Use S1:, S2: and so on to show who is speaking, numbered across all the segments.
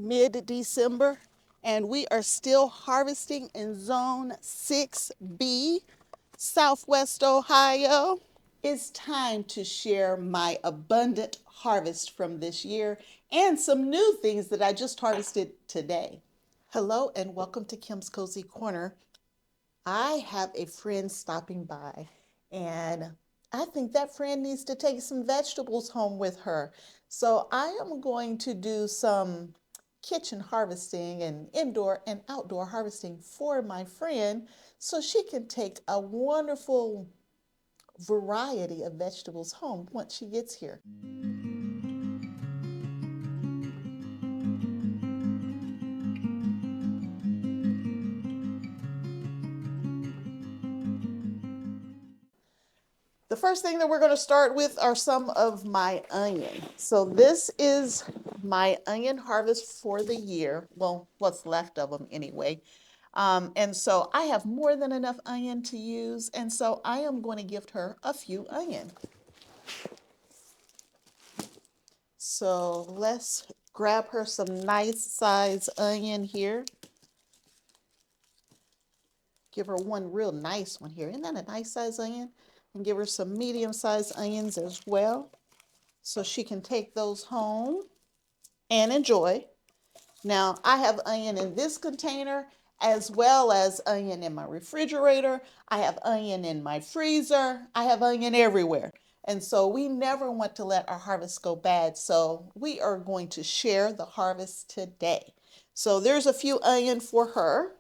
S1: mid-December, and we are still harvesting in Zone 6B, Southwest Ohio. It's time to share my abundant harvest from this year and some new things that I just harvested today. Hello and welcome to Kim's Cozy Corner. I have a friend stopping by, and I think that friend needs to take some vegetables home with her. So I am going to do some kitchen harvesting and indoor and outdoor harvesting for my friend so she can take a wonderful variety of vegetables home once she gets here. The first thing that we're going to start with are some of my onion. So this is my onion harvest for the year. Well, what's left of them anyway. And so I have more than enough onion to use. And so I am going to gift her a few onion. So let's grab her some nice size onion here. Give her one real nice one here. Isn't that a nice size onion? And give her some medium-sized onions as well, so she can take those home and enjoy. Now, I have onion in this container as well as onion in my refrigerator. I have onion in my freezer. I have onion everywhere. And so we never want to let our harvest go bad. So we are going to share the harvest today. So there's a few onion for her.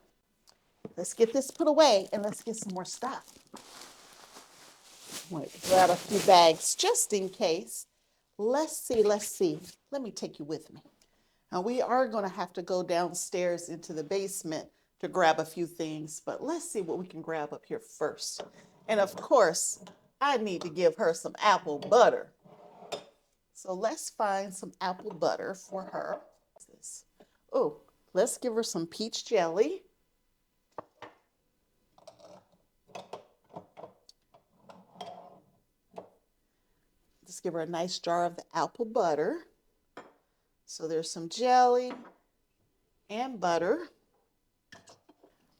S1: Let's get this put away and let's get some more stuff. I'm going to grab a few bags just in case. Let's see. Let me take you with me. Now we are going to have to go downstairs into the basement to grab a few things, but let's see what we can grab up here first. And of course, I need to give her some apple butter. So let's find some apple butter for her. Oh, let's give her some peach jelly. Let's give her a nice jar of the apple butter. So there's some jelly and butter.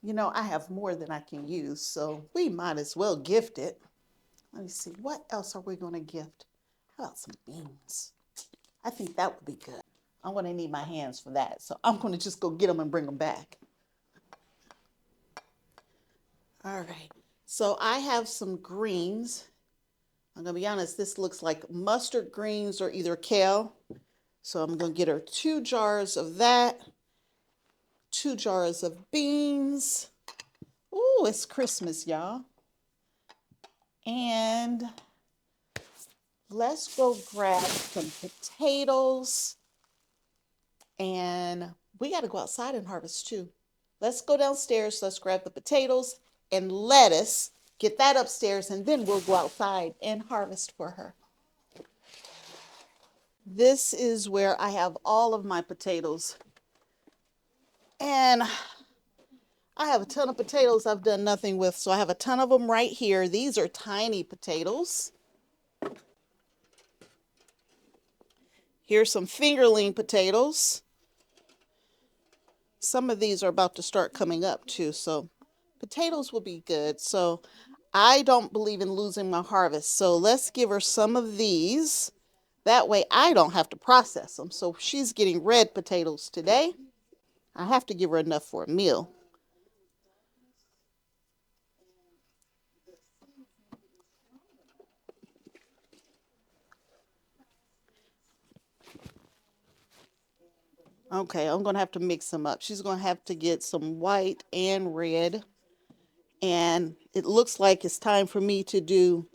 S1: You know, I have more than I can use, so we might as well gift it. Let me see, what else are we going to gift? How about some beans? I think that would be good. I'm going to need my hands for that, so I'm going to just go get them and bring them back. All right, so I have some greens. I'm going to be honest, this looks like mustard greens or either kale. So I'm going to get her 2 jars of that, 2 jars of beans. Ooh, it's Christmas, y'all. And let's go grab some potatoes. And we got to go outside and harvest too. Let's go downstairs. Let's grab the potatoes and lettuce. Get that upstairs, and then we'll go outside and harvest for her. This is where I have all of my potatoes. And I have a ton of potatoes I've done nothing with, so I have a ton of them right here. These are tiny potatoes. Here's some fingerling potatoes. Some of these are about to start coming up too, so potatoes will be good. So I don't believe in losing my harvest, so let's give her some of these. That way I don't have to process them. So she's getting red potatoes today. I have to give her enough for a meal. Okay, I'm going to have to mix them up. She's going to have to get some white and red. And it looks like it's time for me to do,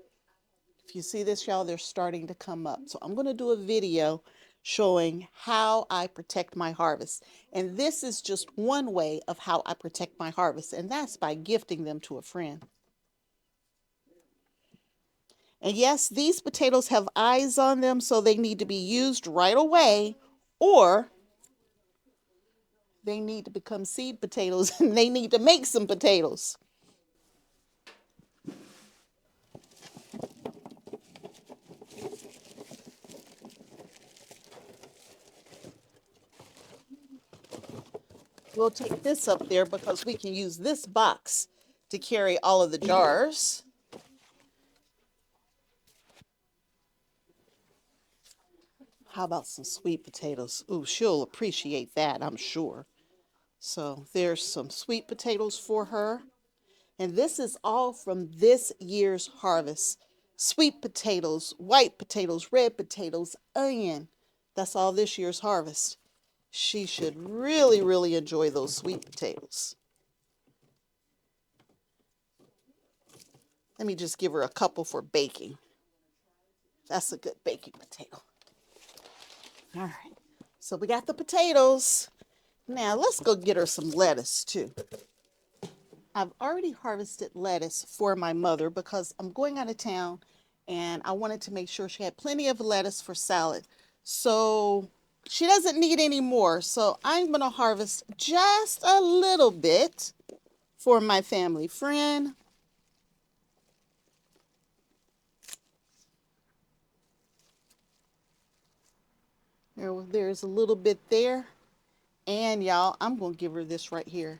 S1: if you see this, y'all, they're starting to come up. So I'm going to do a video showing how I protect my harvest. And this is just one way of how I protect my harvest, and that's by gifting them to a friend. And yes, these potatoes have eyes on them, so they need to be used right away, or they need to become seed potatoes and they need to make some potatoes. We'll take this up there because we can use this box to carry all of the jars. How about some sweet potatoes? Ooh, she'll appreciate that, I'm sure. So there's some sweet potatoes for her. And this is all from this year's harvest. Sweet potatoes, white potatoes, red potatoes, onion. That's all this year's harvest. She should really, really enjoy those sweet potatoes. Let me just give her a couple for baking. That's a good baking potato. All right. So we got the potatoes. Now let's go get her some lettuce too. I've already harvested lettuce for my mother because I'm going out of town and I wanted to make sure she had plenty of lettuce for salad. So she doesn't need any more. So I'm going to harvest just a little bit for my family friend. There's a little bit there. And y'all, I'm going to give her this right here.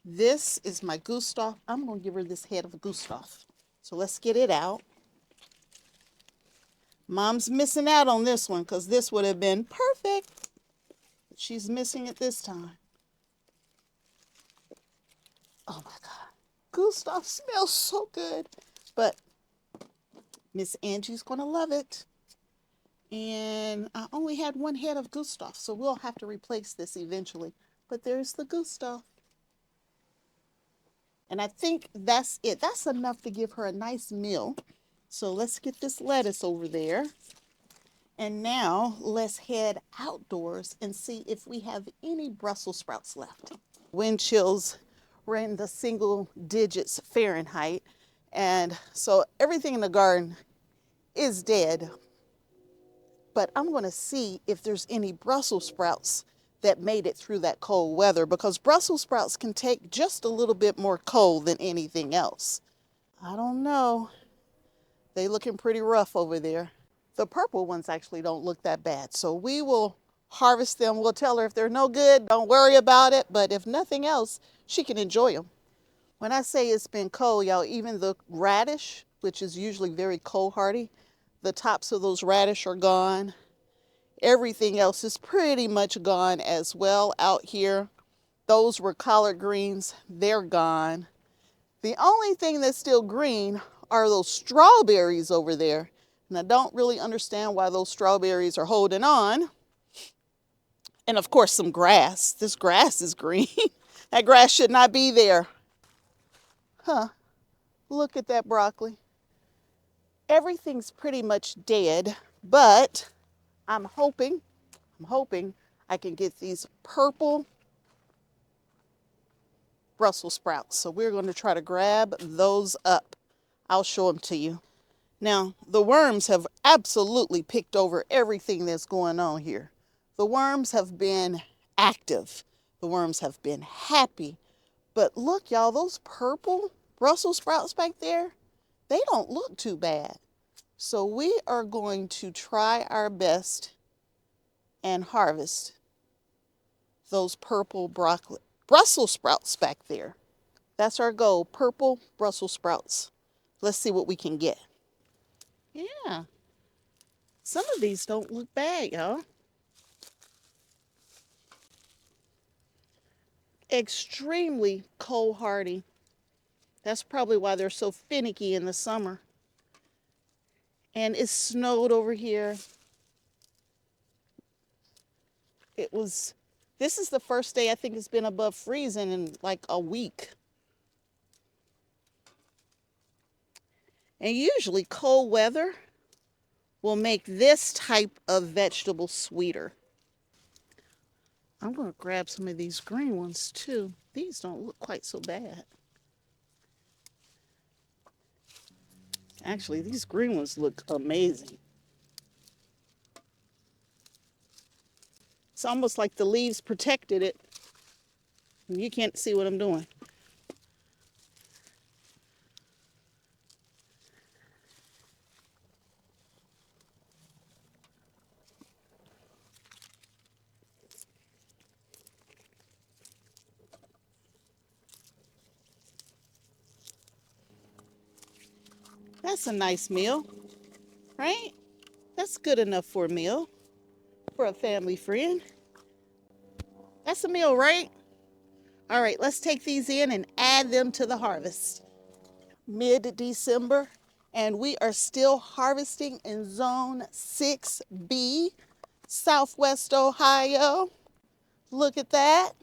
S1: This is my Gustav. I'm going to give her this head of Gustav. So let's get it out. Mom's missing out on this one because this would have been perfect. But she's missing it this time. Oh my God. Gustav smells so good. But Miss Angie's going to love it. And I only had one head of Gustav, so we'll have to replace this eventually. But there's the Gustav. And I think that's it. That's enough to give her a nice meal. So let's get this lettuce over there. And now let's head outdoors and see if we have any Brussels sprouts left. Wind chills were in the single digits Fahrenheit. And so everything in the garden is dead. But I'm going to see if there's any Brussels sprouts that made it through that cold weather, because Brussels sprouts can take just a little bit more cold than anything else. I don't know. They looking pretty rough over there. The purple ones actually don't look that bad. So we will harvest them. We'll tell her if they're no good, don't worry about it. But if nothing else, she can enjoy them. When I say it's been cold, y'all, even the radish, which is usually very cold hardy, the tops of those radish are gone. Everything else is pretty much gone as well out here. Those were collard greens. They're gone. The only thing that's still green are those strawberries over there. And I don't really understand why those strawberries are holding on. And of course, some grass. This grass is green. That grass should not be there. Huh. Look at that broccoli. Everything's pretty much dead, but I'm hoping I can get these purple Brussels sprouts. So we're going to try to grab those up. I'll show them to you. Now, the worms have absolutely picked over everything that's going on here. The worms have been active. The worms have been happy. But look, y'all, those purple Brussels sprouts back there, they don't look too bad. So we are going to try our best and harvest those purple Brussels sprouts back there. That's our goal, purple Brussels sprouts. Let's see what we can get. Yeah, some of these don't look bad, y'all. Extremely cold hardy. That's probably why they're so finicky in the summer. And it snowed over here. This is the first day I think it's been above freezing in like a week. And usually cold weather will make this type of vegetable sweeter. I'm going to grab some of these green ones too. These don't look quite so bad. Actually, these green ones look amazing. It's almost like the leaves protected it. You can't see what I'm doing. That's a nice meal, right? That's good enough for a meal for a family friend. That's a meal, right? All right, let's take these in and add them to the harvest. Mid-December, and we are still harvesting in Zone 6B, Southwest Ohio. Look at that.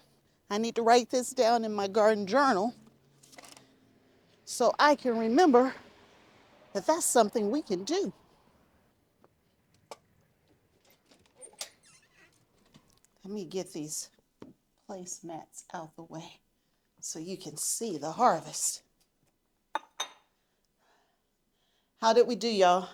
S1: I need to write this down in my garden journal so I can remember that that's something we can do. Let me get these placemats out the way so you can see the harvest. How did we do, y'all?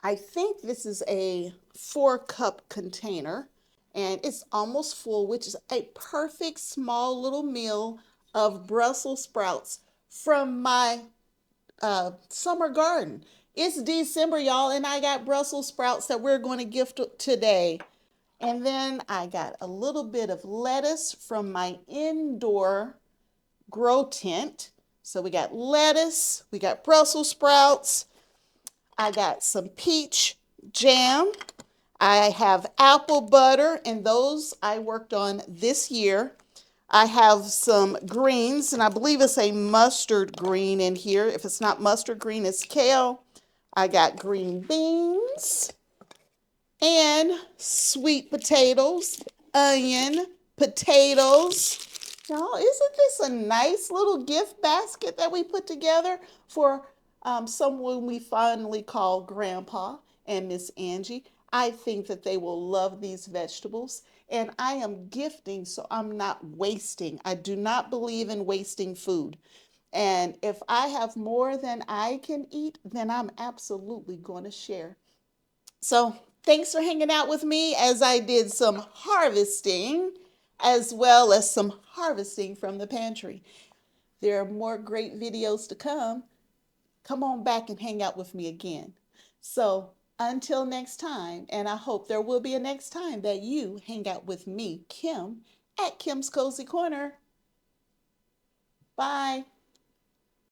S1: I think this is a 4-cup container and it's almost full, which is a perfect small little meal of Brussels sprouts from my summer garden. It's December, y'all, and I got Brussels sprouts that we're going to gift today. And then I got a little bit of lettuce from my indoor grow tent. So we got lettuce, we got Brussels sprouts, I got some peach jam, I have apple butter, and those I worked on this year. I have some greens, and I believe it's a mustard green in here. If it's not mustard green, it's kale. I got green beans and sweet potatoes, onion, potatoes. Y'all, isn't this a nice little gift basket that we put together for someone we fondly call Grandpa and Miss Angie? I think that they will love these vegetables. And I am gifting, so I'm not wasting. I do not believe in wasting food. And if I have more than I can eat, then I'm absolutely going to share. So thanks for hanging out with me as I did some harvesting as well as some harvesting from the pantry. There are more great videos to come. Come on back and hang out with me again. So until next time, and I hope there will be a next time that you hang out with me, Kim, at Kim's Cozy Corner. Bye.